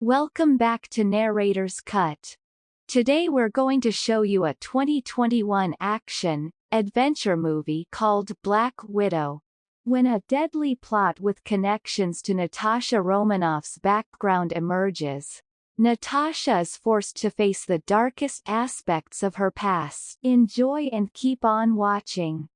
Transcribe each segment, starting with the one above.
Welcome back to Narrator's Cut. Today we're going to show you a 2021 action-adventure movie called Black Widow. When a deadly plot with connections to Natasha Romanoff's background emerges, Natasha is forced to face the darkest aspects of her past. Enjoy and keep on watching.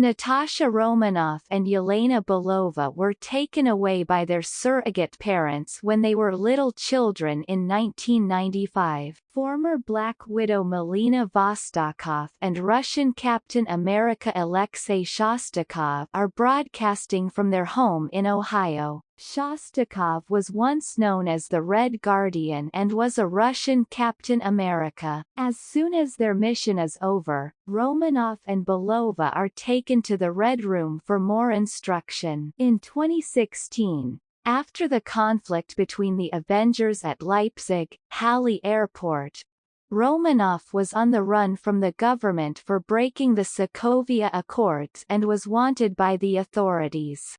Natasha Romanoff and Yelena Belova were taken away by their surrogate parents when they were little children in 1995. Former Black Widow Melina Vostokov and Russian Captain America Alexei Shostakov are broadcasting from their home in Ohio. Shostakov was once known as the Red Guardian and was a Russian Captain America. As soon as their mission is over, Romanoff and Belova are taken to the Red Room for more instruction. In 2016, after the conflict between the Avengers at Leipzig, Halle Airport, Romanoff was on the run from the government for breaking the Sokovia Accords and was wanted by the authorities.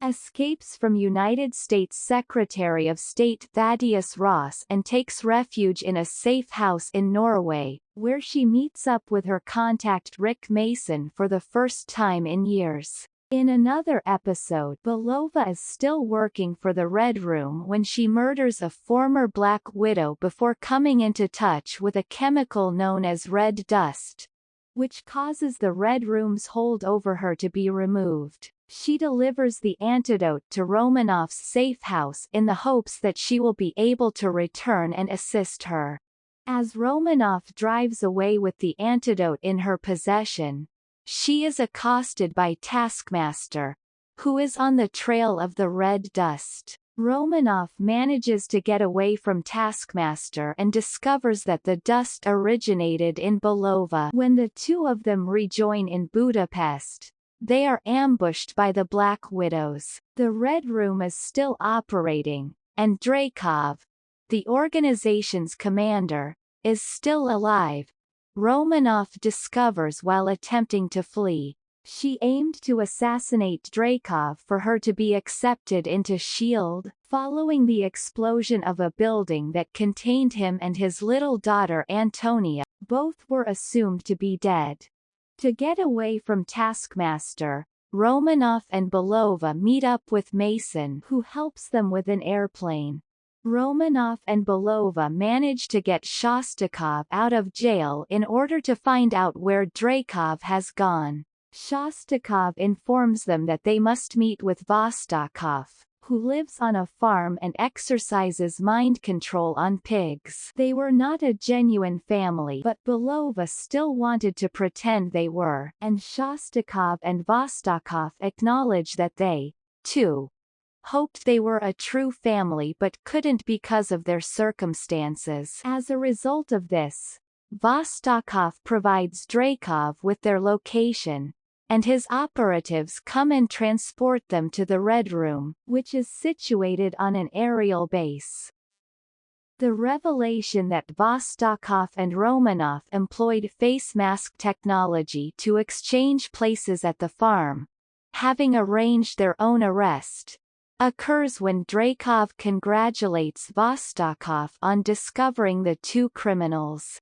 Escapes from United States Secretary of State Thaddeus Ross and takes refuge in a safe house in Norway, where she meets up with her contact Rick Mason for the first time in years. In another episode, Belova is still working for the Red Room when she murders a former Black Widow before coming into touch with a chemical known as red dust, which causes the Red Room's hold over her to be removed. She delivers the antidote to Romanoff's safe house in the hopes that she will be able to return and assist her. As Romanoff drives away with the antidote in her possession, she is accosted by Taskmaster, who is on the trail of the red dust. Romanoff manages to get away from Taskmaster and discovers that the dust originated in Belova. When the two of them rejoin in Budapest, they are ambushed by the Black Widows. The Red Room is still operating, and Dreykov, the organization's commander, is still alive. Romanoff discovers while attempting to flee. She aimed to assassinate Dreykov for her to be accepted into S.H.I.E.L.D. Following the explosion of a building that contained him and his little daughter Antonia, both were assumed to be dead. To get away from Taskmaster, Romanoff and Belova meet up with Mason, who helps them with an airplane. Romanoff and Belova manage to get Shostakov out of jail in order to find out where Dreykov has gone. Shostakov informs them that they must meet with Vostokov, who lives on a farm and exercises mind control on pigs. They were not a genuine family, but Belova still wanted to pretend they were, and Shostakov and Vostokov acknowledge that they, too, hoped they were a true family but couldn't because of their circumstances. As a result of this, Vostokov provides Dreykov with their location, and his operatives come and transport them to the Red Room, which is situated on an aerial base. The revelation that Vostokov and Romanoff employed face mask technology to exchange places at the farm, having arranged their own arrest, occurs when Dreykov congratulates Vostokov on discovering the two criminals.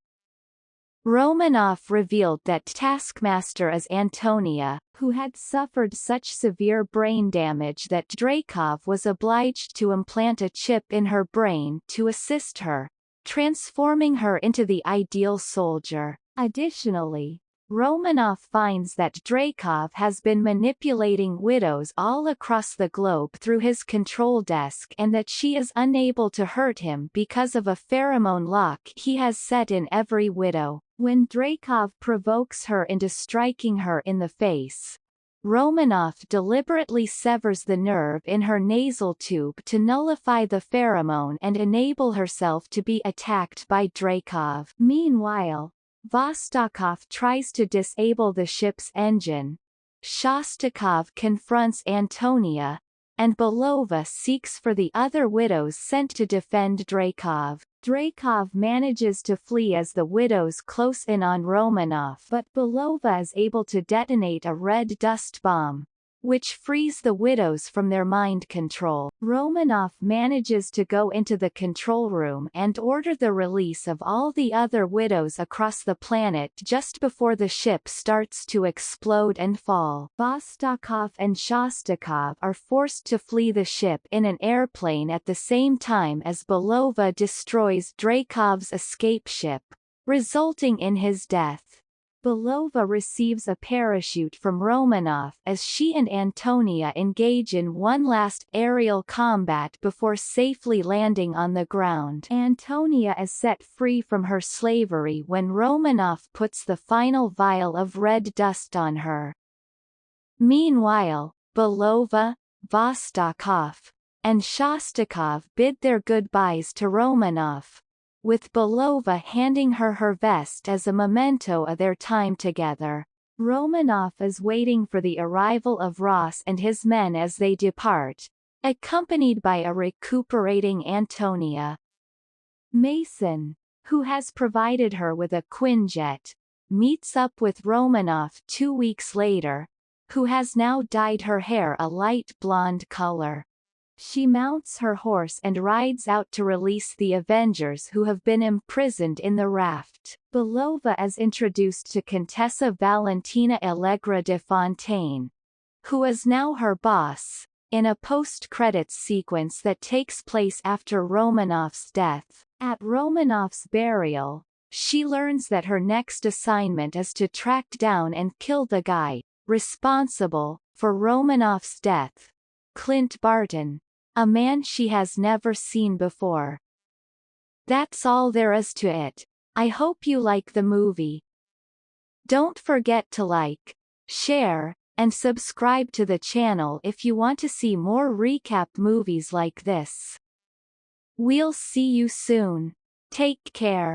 Romanoff revealed that Taskmaster is Antonia, who had suffered such severe brain damage that Dreykov was obliged to implant a chip in her brain to assist her, transforming her into the ideal soldier. Additionally, Romanoff finds that Dreykov has been manipulating widows all across the globe through his control desk and that she is unable to hurt him because of a pheromone lock he has set in every widow. When Dreykov provokes her into striking her in the face, Romanoff deliberately severs the nerve in her nasal tube to nullify the pheromone and enable herself to be attacked by Dreykov. Meanwhile, Vostokov tries to disable the ship's engine. Shostakov confronts Antonia, and Belova seeks for the other widows sent to defend Dreykov. Dreykov manages to flee as the widows close in on Romanoff, but Belova is able to detonate a red dust bomb, which frees the widows from their mind control. Romanoff manages to go into the control room and order the release of all the other widows across the planet just before the ship starts to explode and fall. Vostokov and Shostakov are forced to flee the ship in an airplane at the same time as Belova destroys Dreykov's escape ship, resulting in his death. Belova receives a parachute from Romanoff as she and Antonia engage in one last aerial combat before safely landing on the ground. Antonia is set free from her slavery when Romanoff puts the final vial of red dust on her. Meanwhile, Belova, Vostokov, and Shostakov bid their goodbyes to Romanoff, with Belova handing her vest as a memento of their time together. Romanoff is waiting for the arrival of Ross and his men as they depart, accompanied by a recuperating Antonia. Mason, who has provided her with a Quinjet, meets up with Romanoff 2 weeks later, who has now dyed her hair a light blonde color. She mounts her horse and rides out to release the Avengers who have been imprisoned in the raft. Belova is introduced to Contessa Valentina Allegra de Fontaine, who is now her boss, in a post-credits sequence that takes place after Romanoff's death. At Romanoff's burial, she learns that her next assignment is to track down and kill the guy responsible for Romanoff's death, Clint Barton, a man she has never seen before. That's all there is to it. I hope you like the movie. Don't forget to like, share, and subscribe to the channel if you want to see more recap movies like this. We'll see you soon. Take care.